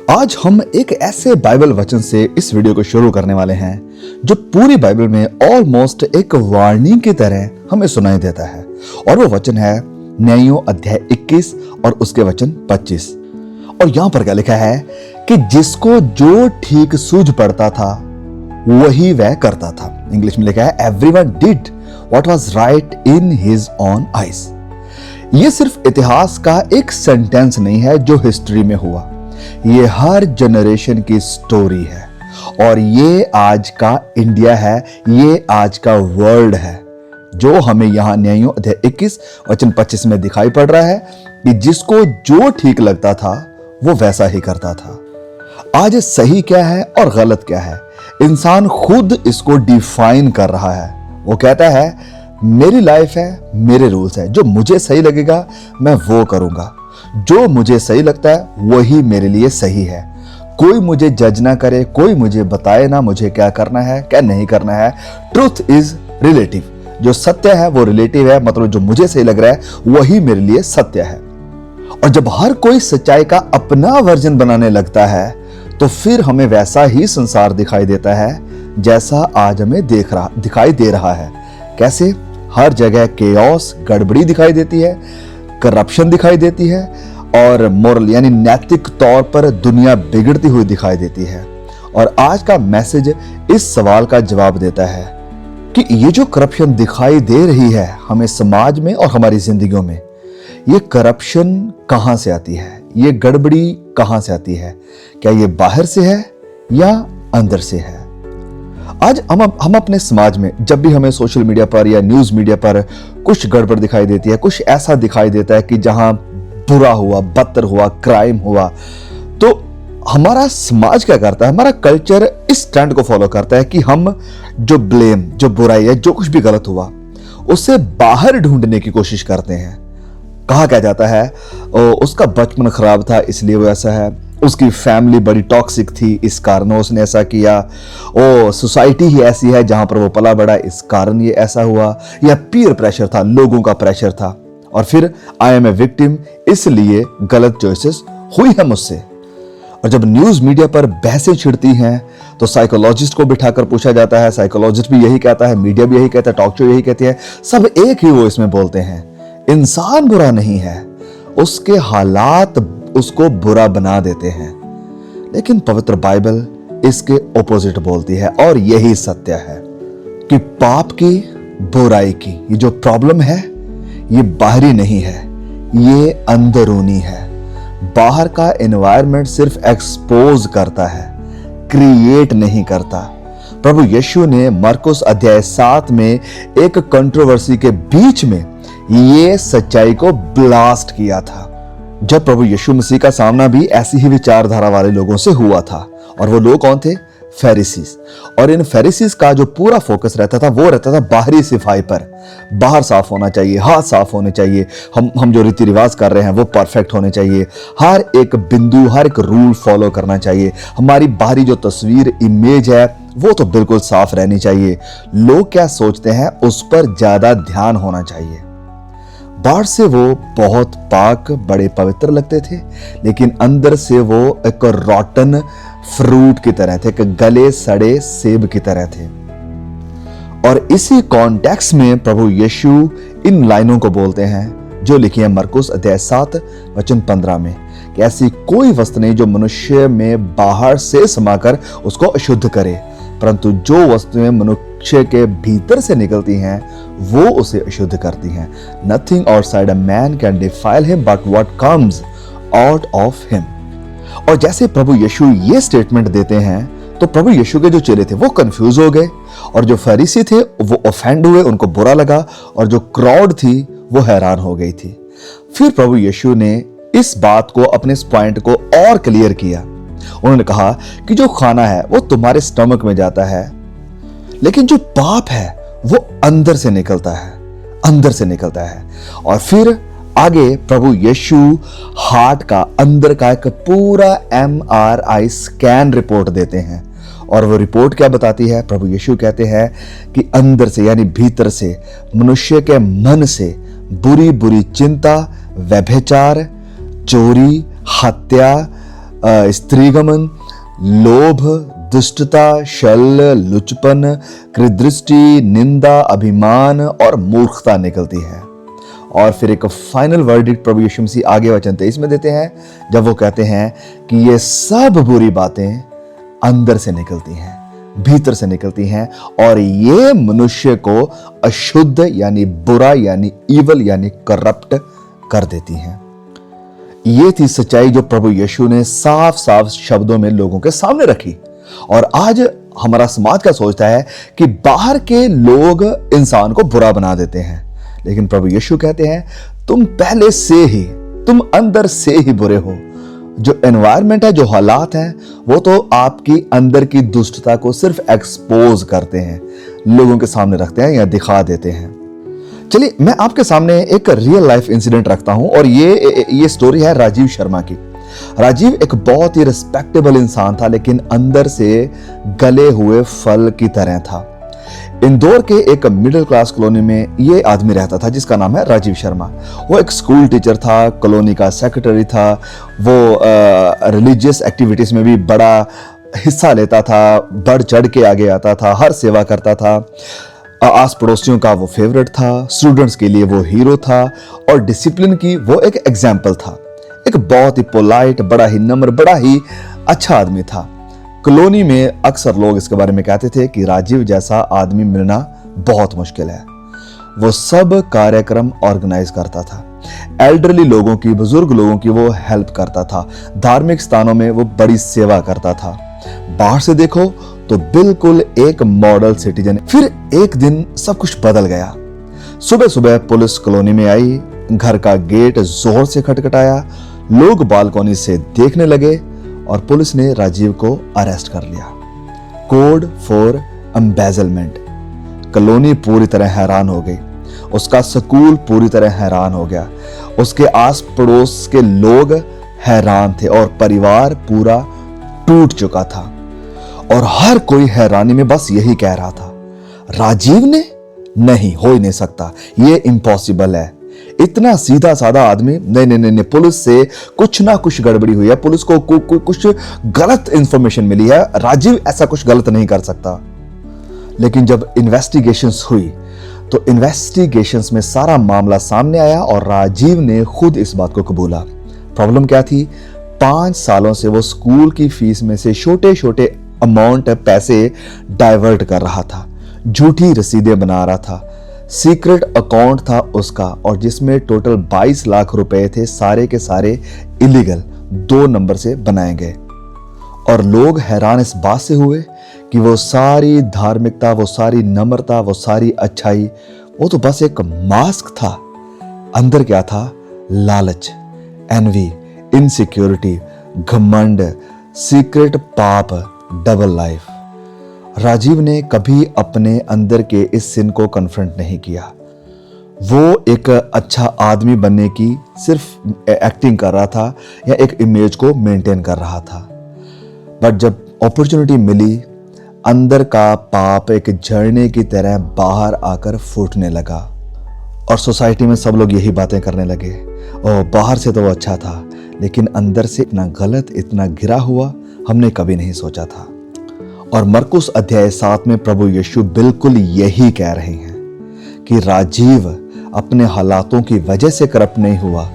आज हम एक ऐसे बाइबल वचन से इस वीडियो को शुरू करने वाले हैं जो पूरी बाइबल में ऑलमोस्ट एक वार्निंग की तरह हमें सुनाई देता है। और वो वचन है न्यायों अध्याय 21 और उसके वचन 25। और यहां पर क्या लिखा है कि जिसको जो ठीक सूझ पड़ता था वही वह करता था। इंग्लिश में लिखा है everyone did what was right in his own eyes. ये सिर्फ इतिहास का एक सेंटेंस नहीं है जो हिस्ट्री में हुआ, ये हर जनरेशन की स्टोरी है और ये आज का इंडिया है, ये आज का वर्ल्ड है जो हमें यहां न्यायों अध्याय 21 वचन 25 में दिखाई पड़ रहा है कि जिसको जो ठीक लगता था वो वैसा ही करता था। आज सही क्या है और गलत क्या है, इंसान खुद इसको डिफाइन कर रहा है। वो कहता है मेरी लाइफ है, मेरे रूल्स है, जो मुझे सही लगेगा मैं वो करूंगा, जो मुझे सही लगता है वही मेरे लिए सही है। कोई मुझे जज ना करे, कोई मुझे बताए ना मुझे क्या करना है क्या नहीं करना है। ट्रूथ इज रिलेटिव, जो सत्य है वो रिलेटिव है, मतलब जो मुझे सही लग रहा है वही मेरे लिए सत्य है। और जब हर कोई सच्चाई का अपना वर्जन बनाने लगता है तो फिर हमें वैसा ही संसार दिखाई देता है जैसा आज हमें दिखाई दे रहा है। कैसे? हर जगह केओस, गड़बड़ी दिखाई देती है, करप्शन दिखाई देती है और मोरल यानी नैतिक तौर पर दुनिया बिगड़ती हुई दिखाई देती है। और आज का मैसेज इस सवाल का जवाब देता है कि ये जो करप्शन दिखाई दे रही है हमें समाज में और हमारी जिंदगियों में, ये करप्शन कहां से आती है, ये गड़बड़ी कहां से आती है? क्या ये बाहर से है या अंदर से है? आज हम अपने समाज में जब भी हमें सोशल मीडिया पर या न्यूज मीडिया पर कुछ गड़बड़ दिखाई देती है, कुछ ऐसा दिखाई देता है कि जहां बुरा हुआ, बदतर हुआ, क्राइम हुआ, तो हमारा समाज क्या करता है, हमारा कल्चर इस ट्रेंड को फॉलो करता है कि हम जो ब्लेम, जो बुराई है, जो कुछ भी गलत हुआ उसे बाहर ढूंढने की कोशिश करते हैं। कहा क्या जाता है उसका बचपन खराब था इसलिए वो ऐसा है, उसकी फैमिली बड़ी टॉक्सिक थी इस कारण उसने ऐसा किया, ओ सोसाइटी ही ऐसी है जहां पर वो पला बड़ा इस कारण ये ऐसा हुआ, या पीयर प्रेशर था, लोगों का प्रेशर था, और फिर आई एम ए विक्टिम इसलिए गलत चॉइसेस हुई है मुझसे। और जब न्यूज मीडिया पर बहसें छिड़ती हैं तो साइकोलॉजिस्ट को बिठाकर पूछा जाता है, साइकोलॉजिस्ट भी यही कहता है, मीडिया भी यही कहता है, टॉक शो यही कहती है, सब एक ही वो इसमें बोलते हैं इंसान बुरा नहीं है, उसके हालात उसको बुरा बना देते हैं। लेकिन पवित्र बाइबल इसके ऑपोजिट बोलती है और यही सत्य है कि पाप की, बुराई की ये जो प्रॉब्लम है ये बाहरी नहीं है, ये अंदरूनी है। बाहर का एनवायरनमेंट सिर्फ एक्सपोज करता है, क्रिएट नहीं करता। प्रभु यीशु ने मरकुस अध्याय 7 में एक कंट्रोवर्सी के बीच में ये सच्चाई को ब्लास्ट किया था। जब प्रभु यीशु मसीह का सामना भी ऐसी ही विचारधारा वाले लोगों से हुआ था, और वो लोग कौन थे? फेरिसीज। और इन फेरिसीज का जो पूरा फोकस रहता था वो रहता था बाहरी सफाई पर, बाहर साफ होना चाहिए, हाथ साफ होने चाहिए, हम जो रीति रिवाज कर रहे हैं वो परफेक्ट होने चाहिए, हर एक बिंदु, हर एक रूल फॉलो करना चाहिए, हमारी बाहरी जो तस्वीर, इमेज है वो तो बिल्कुल साफ रहनी चाहिए। लोग क्या सोचते हैं उस पर ज्यादा ध्यान होना चाहिए। बाहर से वो बहुत पाक, बड़े पवित्र लगते थे, लेकिन अंदर से वो एक रॉटन फ्रूट की तरह थे, एक गले सड़े सेब की तरह थे। और इसी कॉन्टेक्स्ट में प्रभु यीशु इन लाइनों को बोलते हैं जो लिखी है मरकुस अध्याय 7 वचन 15 में कि ऐसी कोई वस्तु नहीं जो मनुष्य में बाहर से समाकर उसको अशुद्ध करे, परंतु जो वस्तुएं मनुष्य के भीतर से निकलती हैं वो उसे अशुद्ध करती हैं। Nothing outside a man can defile him but what comes out of him. और जैसे प्रभु यीशु ये स्टेटमेंट देते हैं तो प्रभु यीशु के जो चेले थे वो कंफ्यूज हो गए, और जो फरीसी थे वो ऑफेंड हुए, उनको बुरा लगा, और जो क्राउड थी वो हैरान हो गई थी। फिर प्रभु यीशु ने इस बात को, अपने इस पॉइंट को और क्लियर किया। उन्होंने कहा कि जो खाना है वो तुम्हारे स्टमक में जाता है, लेकिन जो पाप है वो अंदर से निकलता है, अंदर से निकलता है। और फिर आगे प्रभु यीशु हार्ट का, अंदर का एक पूरा MRI स्कैन रिपोर्ट देते हैं, और वो रिपोर्ट क्या बताती है? प्रभु यीशु कहते हैं कि अंदर से यानी भीतर से, मनुष्य के मन से बुरी बुरी चिंता, व्यभिचार, चोरी, हत्या, स्त्रीगमन, लोभ, दुष्टता, छल, लुचपन, कृदृष्टि, निंदा, अभिमान और मूर्खता निकलती है। और फिर एक फाइनल वर्डिक्ट प्रभु यीशु मसीह आगे वचन 23 में देते हैं, जब वो कहते हैं कि ये सब बुरी बातें अंदर से निकलती हैं, भीतर से निकलती हैं, और ये मनुष्य को अशुद्ध यानी बुरा यानी ईवल यानी करप्ट कर देती हैं। ये थी सच्चाई जो प्रभु यीशु ने साफ साफ शब्दों में लोगों के सामने रखी। और आज हमारा समाज क्या सोचता है कि बाहर के लोग इंसान को बुरा बना देते हैं, लेकिन प्रभु यीशु कहते हैं तुम पहले से ही, तुम अंदर से ही बुरे हो। जो एनवायरनमेंट है, जो हालात हैं, वो तो आपकी अंदर की दुष्टता को सिर्फ एक्सपोज करते हैं, लोगों के सामने रखते हैं या दिखा देते हैं। चलिए मैं आपके सामने एक रियल लाइफ इंसिडेंट रखता हूं, और ये स्टोरी है राजीव शर्मा की। राजीव एक बहुत ही रिस्पेक्टेबल इंसान था, लेकिन अंदर से गले हुए फल की तरह था। इंदौर के एक मिडिल क्लास कॉलोनी में ये आदमी रहता था जिसका नाम है राजीव शर्मा। वो एक स्कूल टीचर था, कॉलोनी का सेक्रेटरी था, वो रिलीजियस एक्टिविटीज में भी बड़ा हिस्सा लेता था, बढ़ चढ़ के आगे आता था, हर सेवा करता था, आस पड़ोसियों का वो फेवरेट था, स्टूडेंट्स के लिए वो हीरो था, और डिसिप्लिन की वो एक एग्जाम्पल था। एक बहुत ही पोलाइट, बड़ा ही नम्र, बड़ा ही अच्छा आदमी था। कॉलोनी में अक्सर लोग इसके बारे में कहते थे कि राजीव जैसा आदमी मिलना बहुत मुश्किल है। वो सब कार्यक्रम ऑर्गेनाइज करता था, एल्डरली लोगों की, बुजुर्ग लोगों की वो हेल्प करता था, धार्मिक स्थानों में वो बड़ी सेवा करता था। बाहर से देखो तो बिल्कुल एक मॉडल सिटीजन। फिर एक दिन सब कुछ बदल गया। सुबह सुबह पुलिस कॉलोनी में आई, घर का गेट जोर से खटखटाया, लोग बालकनी से देखने लगे और पुलिस ने राजीव को अरेस्ट कर लिया। Code for embezzlement. कॉलोनी पूरी तरह हैरान हो गई, उसका स्कूल पूरी तरह हैरान हो गया, उसके आस पड़ोस के लोग हैरान थे और परिवार पूरा टूट चुका था। और हर कोई हैरानी में बस यही कह रहा था, राजीव ने? नहीं, हो ही नहीं सकता, ये इम्पॉसिबल है। इतना सीधा साधा आदमी, नहीं, पुलिस से कुछ ना कुछ गड़बड़ी हुई है, पुलिस को कुछ गलत इंफॉर्मेशन मिली है, राजीव ऐसा कुछ गलत नहीं कर सकता। लेकिन जब इन्वेस्टिगेशंस हुई तो इन्वेस्टिगेशंस में सारा मामला सामने आया और राजीव ने खुद इस बात को कबूला। प्रॉब्लम क्या थी? 5 सालों से वो स्कूल की फीस में से छोटे छोटे अमाउंट पैसे डाइवर्ट कर रहा था, झूठी रसीदें बना रहा था। सीक्रेट अकाउंट था उसका, और जिसमें टोटल 22 लाख रुपए थे, सारे के सारे इलीगल 2 नंबर से बनाए गए। और लोग हैरान इस बात से हुए कि वो सारी धार्मिकता, वो सारी नम्रता, वो सारी अच्छाई, वो तो बस एक मास्क था। अंदर क्या था? लालच, एनवी, इनसिक्योरिटी, घमंड, सीक्रेट पाप, डबल लाइफ। राजीव ने कभी अपने अंदर के इस सिन को कन्फ्रंट नहीं किया। वो एक अच्छा आदमी बनने की सिर्फ एक्टिंग कर रहा था या एक इमेज को मेंटेन कर रहा था। बट जब अपॉर्चुनिटी मिली, अंदर का पाप एक झरने की तरह बाहर आकर फूटने लगा। और सोसाइटी में सब लोग यही बातें करने लगे, और बाहर से तो वो अच्छा था, लेकिन अंदर से इतना गलत, इतना गिरा हुआ हमने कभी नहीं सोचा था। और मरकुस अध्याय 7 में प्रभु यीशु बिल्कुल यही कह रहे हैं कि राजीव अपने हालातों की वजह से करप्ट नहीं हुआ,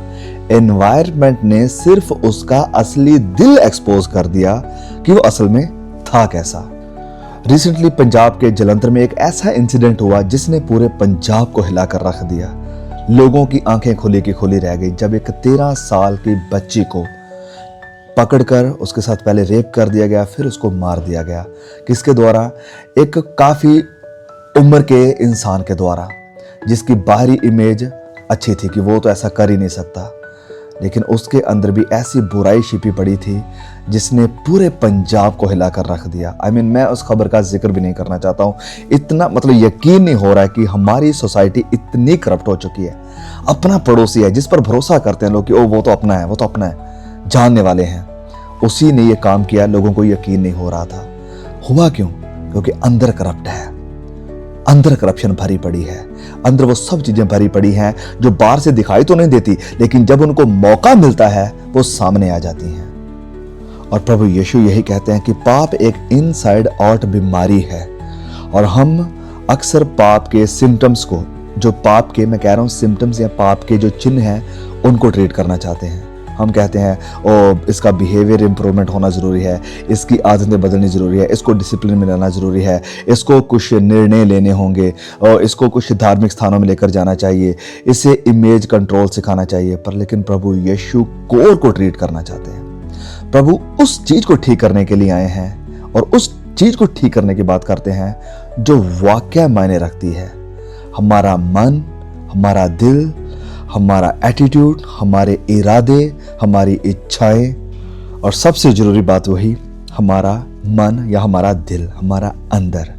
एनवायरनमेंट ने सिर्फ उसका असली दिल एक्सपोज कर दिया कि वो असल में था कैसा। रिसेंटली पंजाब के जलंधर में एक ऐसा इंसिडेंट हुआ जिसने पूरे पंजाब को हिलाकर रख दिया। लोगों की आंखें खुली की खुली रह गई जब एक 13 साल की बच्ची को पकड़कर उसके साथ पहले रेप कर दिया गया, फिर उसको मार दिया गया। किसके द्वारा? एक काफी उम्र के इंसान के द्वारा, जिसकी बाहरी इमेज अच्छी थी कि वो तो ऐसा कर ही नहीं सकता, लेकिन उसके अंदर भी ऐसी बुराई छिपी पड़ी थी जिसने पूरे पंजाब को हिलाकर रख दिया। मैं उस खबर का जिक्र भी नहीं करना चाहता हूँ। इतना यकीन नहीं हो रहा है कि हमारी सोसाइटी इतनी करप्ट हो चुकी है। अपना पड़ोसी है जिस पर भरोसा करते हैं लोग कि ओ वो तो अपना है, वो तो अपना है, जानने वाले हैं, उसी ने ये काम किया। लोगों को यकीन नहीं हो रहा था। हुआ क्यों? क्योंकि अंदर करप्ट है, अंदर करप्शन भरी पड़ी है, अंदर वो सब चीजें भरी पड़ी हैं जो बाहर से दिखाई तो नहीं देती, लेकिन जब उनको मौका मिलता है वो सामने आ जाती हैं। और प्रभु यीशु यही कहते हैं कि पाप एक इनसाइड आउट बीमारी है, और हम अक्सर पाप के सिम्टम्स को, जो पाप के, मैं कह रहा हूँ सिम्टम्स या पाप के जो चिन्ह हैं उनको ट्रीट करना चाहते हैं। हम कहते हैं ओ इसका बिहेवियर इंप्रूवमेंट होना ज़रूरी है, इसकी आदतें बदलनी ज़रूरी है, इसको डिसिप्लिन में लाना ज़रूरी है, इसको कुछ निर्णय लेने होंगे और इसको कुछ धार्मिक स्थानों में लेकर जाना चाहिए, इसे इमेज कंट्रोल सिखाना चाहिए। पर लेकिन प्रभु यीशु कोर को ट्रीट करना चाहते हैं। प्रभु उस चीज़ को ठीक करने के लिए आए हैं और उस चीज़ को ठीक करने की बात करते हैं जो वाकई मायने रखती है। हमारा मन, हमारा दिल, हमारा एटीट्यूड, हमारे इरादे, हमारी इच्छाएं, और सबसे जरूरी बात वही हमारा मन या हमारा दिल, हमारा अंदर।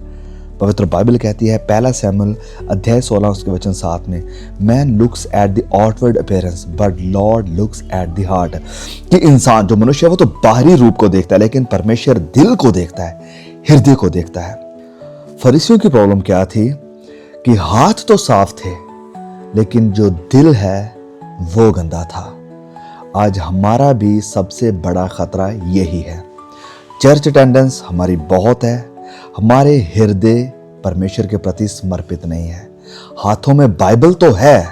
पवित्र बाइबल कहती है, पहला शमूएल अध्याय 16 उसके वचन 7 में, man looks at the outward appearance but Lord looks at the heart. कि इंसान जो मनुष्य है वो तो बाहरी रूप को देखता है, लेकिन परमेश्वर दिल को देखता है, हृदय को देखता है। फरीसियों की प्रॉब्लम क्या थी कि हाथ तो साफ थे लेकिन जो दिल है वो गंदा था। आज हमारा भी सबसे बड़ा खतरा यही है। चर्च अटेंडेंस हमारी बहुत है, हमारे हृदय परमेश्वर के प्रति समर्पित नहीं है। हाथों में बाइबल तो है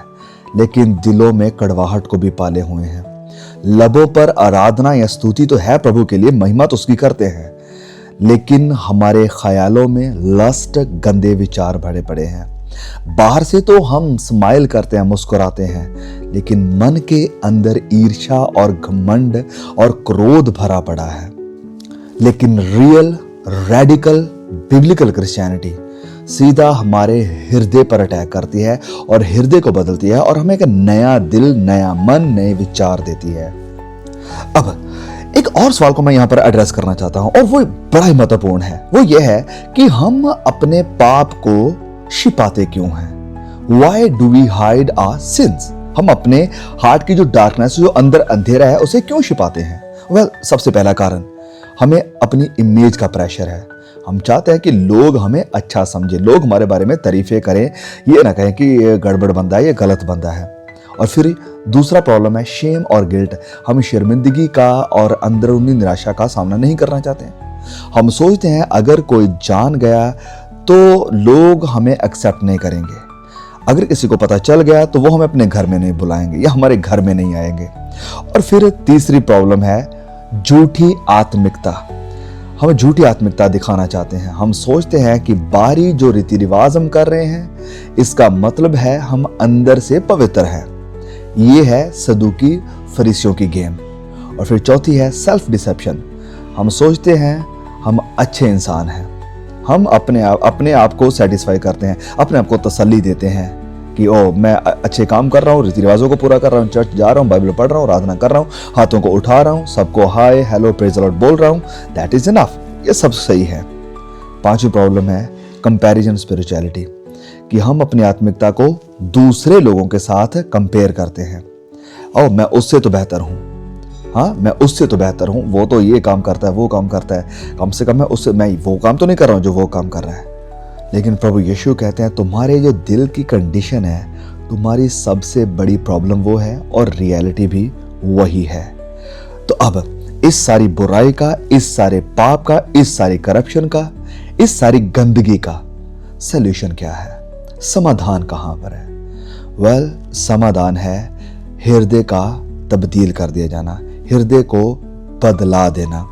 लेकिन दिलों में कड़वाहट को भी पाले हुए हैं। लबों पर आराधना या स्तुति तो है प्रभु के लिए, महिमा तो उसकी करते हैं, लेकिन हमारे ख्यालों में लस्ट, गंदे विचार भरे पड़े हैं। बाहर से तो हम स्माइल करते हैं, मुस्कुराते हैं, लेकिन मन के अंदर ईर्ष्या और घमंड और क्रोध भरा पड़ा है। लेकिन रियल, रेडिकल, बिब्लिकल क्रिश्चियनिटी सीधा हमारे हृदय पर अटैक करती है और हृदय को बदलती है और हमें एक नया दिल, नया मन, नए विचार देती है। अब एक और सवाल को मैं यहां पर एड्रेस करना चाहता हूं और वो बड़ा ही महत्वपूर्ण है। वो ये है कि हम अपने पाप को छिपाते क्यों हैं? Why do we hide our sins? हम अपने हार्ट की जो डार्कनेस, जो अंदर अंधेरा है, उसे क्यों छिपाते हैं? वेल, सबसे पहला कारण हमें अपनी इमेज का प्रेशर है। हम चाहते हैं कि लोग हमें अच्छा समझे, लोग हमारे बारे में तारीफें करें, ये ना कहें कि ये गड़बड़ बंदा है, ये गलत बंदा है। और फिर दूसरा प्रॉब्लम है शेम और गिल्ट। हम शर्मिंदगी का और अंदरूनी निराशा का सामना नहीं करना चाहते हैं। हम सोचते हैं अगर कोई जान गया तो लोग हमें एक्सेप्ट नहीं करेंगे, अगर किसी को पता चल गया तो वो हमें अपने घर में नहीं बुलाएंगे या हमारे घर में नहीं आएंगे। और फिर तीसरी प्रॉब्लम है झूठी आत्मिकता। हम झूठी आत्मिकता दिखाना चाहते हैं। हम सोचते हैं कि बाहरी जो रीति रिवाज हम कर रहे हैं इसका मतलब है हम अंदर से पवित्र हैं। ये है सदूकी फरीसियों की गेम। और फिर चौथी है सेल्फ डिसेप्शन। हम सोचते हैं हम अच्छे इंसान हैं, हम अपने आप को सेटिस्फाई करते हैं, अपने आप को तसल्ली देते हैं कि ओ मैं अच्छे काम कर रहा हूँ, रीति रिवाजों को पूरा कर रहा हूँ, चर्च जा रहा हूँ, बाइबल पढ़ रहा हूँ, आराधना कर रहा हूँ, हाथों को उठा रहा हूँ, सबको hi hello praise the Lord बोल रहा हूँ, दैट इज इनफ, ये सब सही है। पांचवी प्रॉब्लम है कंपैरिजन स्पिरिचुअलिटी, कि हम अपनी आत्मिकता को दूसरे लोगों के साथ कंपेयर करते हैं। ओ मैं उससे तो बेहतर हूँ, हाँ मैं उससे तो बेहतर हूँ, वो तो ये काम करता है, वो काम करता है, कम से कम मैं वो काम तो नहीं कर रहा हूँ जो वो काम कर रहा है। लेकिन प्रभु यीशु कहते हैं तुम्हारे जो दिल की कंडीशन है, तुम्हारी सबसे बड़ी प्रॉब्लम वो है और रियलिटी भी वही है। तो अब इस सारी बुराई का, इस सारे पाप का, इस सारी करप्शन का, इस सारी गंदगी का सल्यूशन क्या है? समाधान कहां पर है? वेल, समाधान है हृदय का तब्दील कर दिया जाना, हृदय को बदला देना।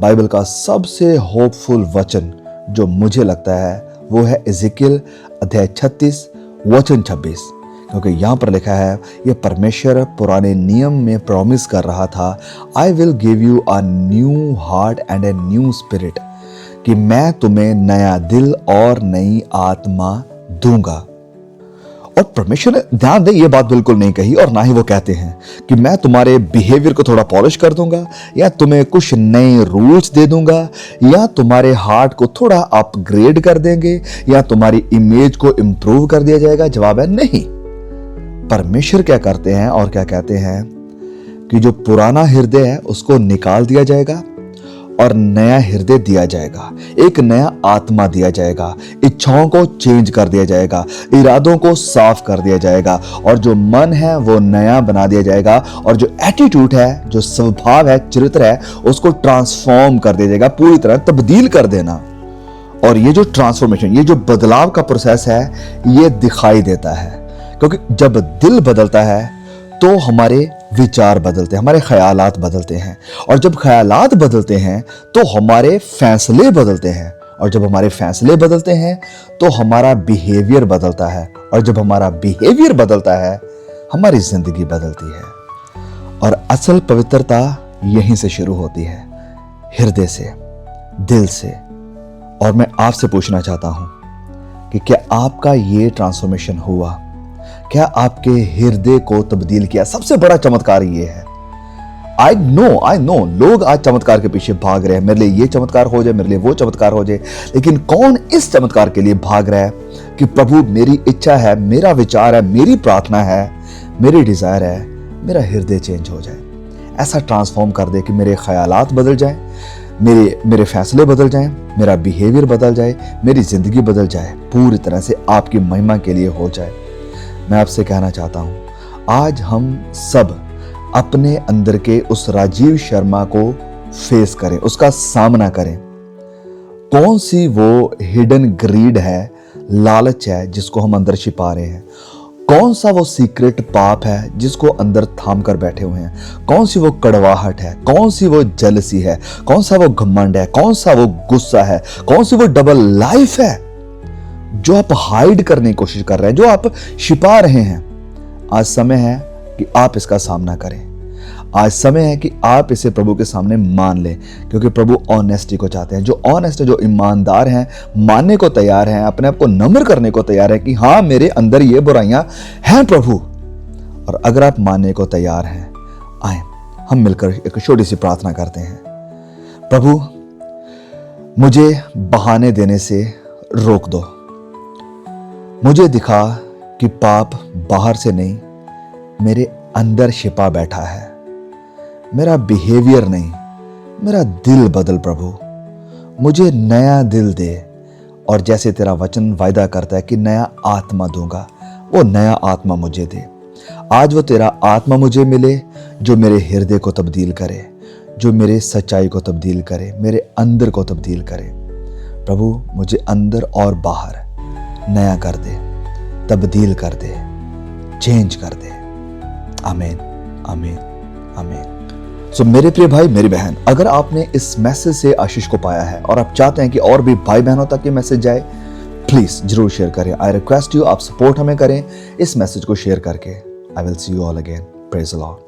बाइबल का सबसे होपफुल वचन जो मुझे लगता है वो है एजेकियल अध्याय 36 वचन 26, क्योंकि यहां पर लिखा है ये परमेश्वर पुराने नियम में प्रॉमिस कर रहा था, I will give you a new heart and a new spirit, कि मैं तुम्हें नया दिल और नई आत्मा दूंगा। और परमेश्वर ने, ध्यान दें, ये बात बिल्कुल नहीं कही और ना ही वो कहते हैं कि मैं तुम्हारे बिहेवियर को थोड़ा पॉलिश कर दूंगा या तुम्हें कुछ नए रूल्स दे दूंगा या तुम्हारे हार्ट को थोड़ा अपग्रेड कर देंगे या तुम्हारी इमेज को इंप्रूव कर दिया जाएगा। जवाब है नहीं। परमेश्वर क्या करते हैं और क्या कहते हैं कि जो पुराना हृदय है उसको निकाल दिया जाएगा और नया हृदय दिया जाएगा, एक नया आत्मा दिया जाएगा, इच्छाओं को चेंज कर दिया जाएगा, इरादों को साफ कर दिया जाएगा, और जो मन है वो नया बना दिया जाएगा, और जो एटीट्यूड है, जो स्वभाव है, चरित्र है, उसको ट्रांसफॉर्म कर दिया जाएगा, पूरी तरह तब्दील कर देना। और ये जो ट्रांसफॉर्मेशन, ये जो बदलाव का प्रोसेस है, ये दिखाई देता है, क्योंकि जब दिल बदलता है तो हमारे विचार बदलते हैं, हमारे ख्यालात बदलते हैं, और जब ख्यालात बदलते हैं तो हमारे फैसले बदलते हैं, और जब हमारे फैसले बदलते हैं तो हमारा बिहेवियर बदलता है, और जब हमारा बिहेवियर बदलता है हमारी जिंदगी बदलती है। और असल पवित्रता यहीं से शुरू होती है, हृदय से, दिल से। और मैं आपसे पूछना चाहता हूं कि क्या आपका ये ट्रांसफॉर्मेशन हुआ? क्या आपके हृदय को तब्दील किया? सबसे बड़ा चमत्कार ये है। आई नो लोग आज चमत्कार के पीछे भाग रहे हैं, मेरे लिए ये चमत्कार हो जाए, मेरे लिए वो चमत्कार हो जाए, लेकिन कौन इस चमत्कार के लिए भाग रहा है कि प्रभु मेरी इच्छा है, मेरा विचार है, मेरी प्रार्थना है, मेरी डिजायर है, मेरा हृदय चेंज हो जाए, ऐसा ट्रांसफॉर्म कर दे कि मेरे ख्यालात बदल जाए, मेरे फैसले बदल जाएं, मेरा बिहेवियर बदल जाए, मेरी जिंदगी बदल जाए, पूरी तरह से आपकी महिमा के लिए हो जाए। मैं आपसे कहना चाहता हूं, आज हम सब अपने अंदर के उस राजीव शर्मा को फेस करें, उसका सामना करें। कौन सी वो हिडन ग्रीड है, लालच है जिसको हम अंदर छिपा रहे हैं? कौन सा वो सीक्रेट पाप है जिसको अंदर थाम कर बैठे हुए हैं? कौन सी वो कड़वाहट है? कौन सी वो जेलसी है? कौन सा वो घमंड है? कौन सा वो गुस्सा है? कौन सी वो डबल लाइफ है जो आप हाइड करने की कोशिश कर रहे हैं, जो आप छिपा रहे हैं? आज समय है कि आप इसका सामना करें। आज समय है कि आप इसे प्रभु के सामने मान लें, क्योंकि प्रभु ऑनेस्टी को चाहते हैं। जो ऑनेस्ट है, जो ईमानदार हैं, मानने को तैयार हैं, अपने आप को नम्र करने को तैयार है कि हाँ, मेरे अंदर ये बुराइयां हैं प्रभु। और अगर आप मानने को तैयार हैं, आए हम मिलकर एक छोटी सी प्रार्थना करते हैं। प्रभु, मुझे बहाने देने से रोक दो। मुझे दिखा कि पाप बाहर से नहीं, मेरे अंदर छिपा बैठा है। मेरा बिहेवियर नहीं, मेरा दिल बदल प्रभु। मुझे नया दिल दे, और जैसे तेरा वचन वायदा करता है कि नया आत्मा दूंगा, वो नया आत्मा मुझे दे। आज वो तेरा आत्मा मुझे मिले जो मेरे हृदय को तब्दील करे, जो मेरे सच्चाई को तब्दील करे, मेरे अंदर को तब्दील करे। प्रभु, मुझे अंदर और बाहर नया कर दे, तब्दील कर दे, चेंज कर दे। आमीन, आमीन, आमीन। सो मेरे प्रिय भाई, मेरी बहन, अगर आपने इस मैसेज से आशीष को पाया है और आप चाहते हैं कि और भी भाई बहनों तक ये मैसेज जाए, प्लीज जरूर शेयर करें। आई रिक्वेस्ट यू, आप सपोर्ट हमें करें इस मैसेज को शेयर करके। I will see you all again. Praise the Lord.